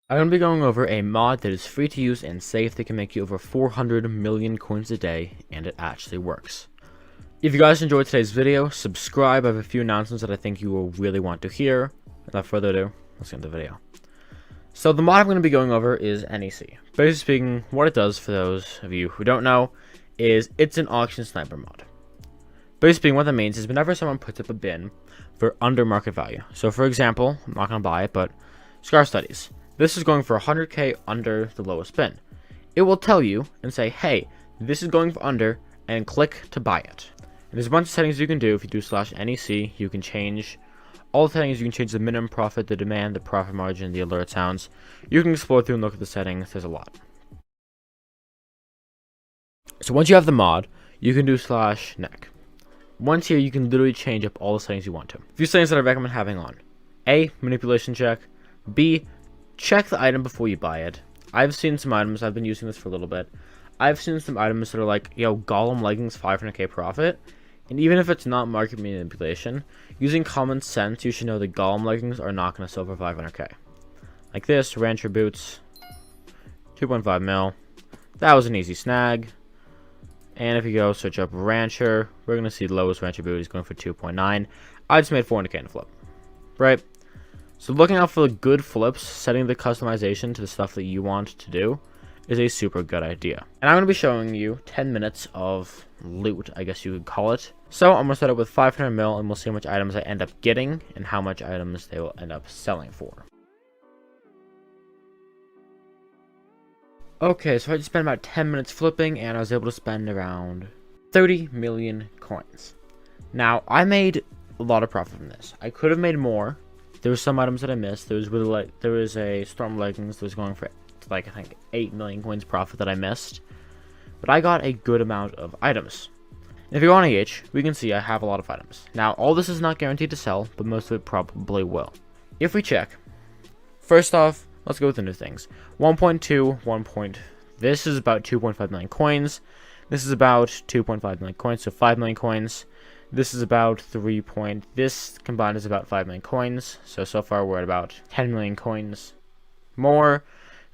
I'm going to be going over a mod that is free to use and safe that can make you over 400 million coins a day, and it actually works. If you guys enjoyed today's video, subscribe. I have a few announcements that I think you will really want to hear. Without further ado, let's get into the video. So the mod I'm going to be going over is NEC. Basically speaking, what it does, for those of you who don't know, is it's an auction sniper mod. Basically speaking, what that means is whenever someone puts up a bin for under market value. So for example, I'm not going to buy it, but Scar Studies. This is going for 100k under the lowest bin. It will tell you and say, hey, this is going for under, and click to buy it. And there's a bunch of settings you can do. If you do /NEC, you can change all the settings. You can change the minimum profit, the demand, the profit margin, the alert sounds. You can explore through and look at the settings. There's a lot. So once you have the mod, you can do /nec. Once here, you can literally change up all the settings you want to. A few settings that I recommend having on. A, manipulation check. B, check the item before you buy it. I've seen some items, I've been using this for a little bit. I've seen some items that are like, yo, Golem leggings 500k profit. And even if it's not market manipulation, using common sense, you should know that Golem leggings are not going to sell for 500k. Like this, Rancher boots, 2.5 mil. That was an easy snag. And if you go search up Rancher, we're going to see the lowest Rancher boot is going for 2.9. I just made 400k in a flip. Right? So looking out for the good flips, setting the customization to the stuff that you want to do is a super good idea. And I'm going to be showing you 10 minutes of loot, I guess you could call it. So I'm going to set up with 500 mil and we'll see how much items I end up getting and how much items they will end up selling for. Okay, so I just spent about 10 minutes flipping and I was able to spend around 30 million coins. Now, I made a lot of profit from this. I could have made more. There were some items that I missed. There was a Storm Leggings that was going for like I think 8 million coins profit that I missed. But I got a good amount of items. And if you go on AH, we can see I have a lot of items. Now, all this is not guaranteed to sell, but most of it probably will. If we check, first off, let's go with the new things. 1.2, this is about 2.5 million coins. This is about 2.5 million coins, so 5 million coins. This is about this combined is about 5 million coins. So far we're at about 10 million coins more.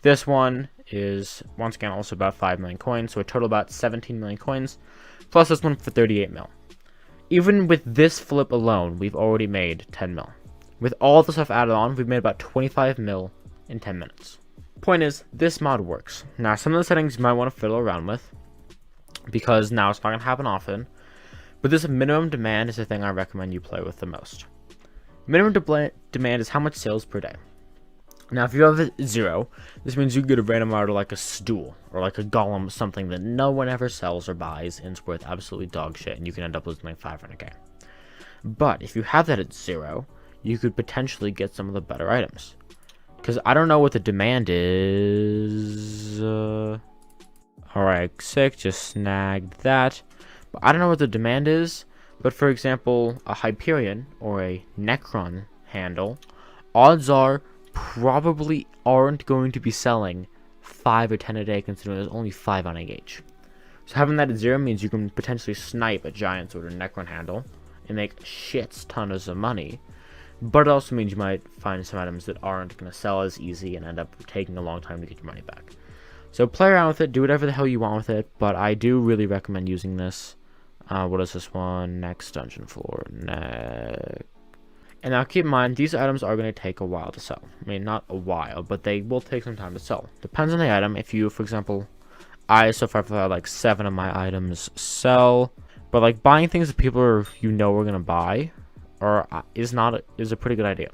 This one is, once again, also about 5 million coins. So a total about 17 million coins. Plus this one for 38 mil. Even with this flip alone, we've already made 10 mil. With all the stuff added on, we've made about 25 mil in 10 minutes. Point is, this mod works. Now, some of the settings you might want to fiddle around with, because now it's not going to happen often. But this minimum demand is the thing I recommend you play with the most. Minimum demand is how much sales per day. Now, if you have 0, this means you get a random order like a stool or like a golem, something that no one ever sells or buys and it's worth absolutely dog shit, and you can end up losing like 500k. But if you have that at 0, you could potentially get some of the better items. Because I don't know what the demand is. Alright, sick, just snagged that. But I don't know what the demand is, but for example, a Hyperion or a Necron handle, odds are probably aren't going to be selling 5 or 10 a day, considering there's only 5 on a gauge. So having that at 0 means you can potentially snipe a Giant Sword or Necron handle and make shits tons of money, but it also means you might find some items that aren't going to sell as easy and end up taking a long time to get your money back. So play around with it, do whatever the hell you want with it, but I do really recommend using this. What is this one? Next dungeon floor. Next. And now keep in mind, these items are going to take a while to sell. I mean, not a while, but they will take some time to sell. Depends on the item. If you, for example, so far I've had like 7 of my items sell. But like buying things that people are, are going to buy is a pretty good idea.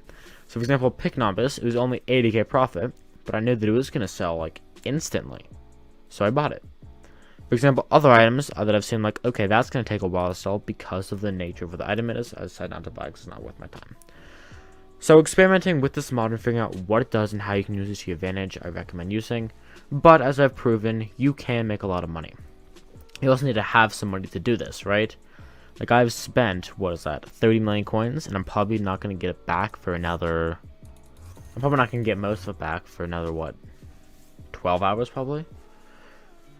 So for example, Pick Novice, it was only 80k profit, but I knew that it was going to sell like instantly. So I bought it. For example, other items that I've seen, like, okay, that's going to take a while to sell because of the nature of what the item is. I decided not to buy it because it's not worth my time. So experimenting with this mod and figuring out what it does and how you can use it to your advantage, I recommend using. But as I've proven, you can make a lot of money. You also need to have some money to do this, right? Like, I've spent, what is that, 30 million coins, and I'm probably not going to get it back for another... I'm probably not going to get most of it back for another, what, 12 hours probably?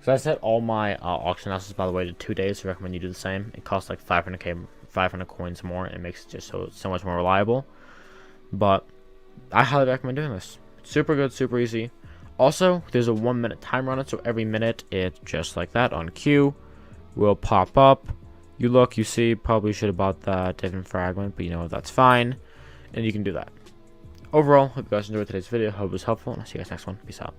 So I set all my auction houses, by the way, to 2 days. I recommend you do the same. It costs like 500 coins more, and it makes it just so much more reliable. But I highly recommend doing this. It's Super good, super easy. Also, there's a 1 minute timer on it, so every minute it, just like that on cue, will pop up. You look, you see, probably should have bought that different fragment, but you know what, that's fine. And you can do that. Overall, hope you guys enjoyed today's video. Hope it was helpful, and I'll see you guys next one. Peace out.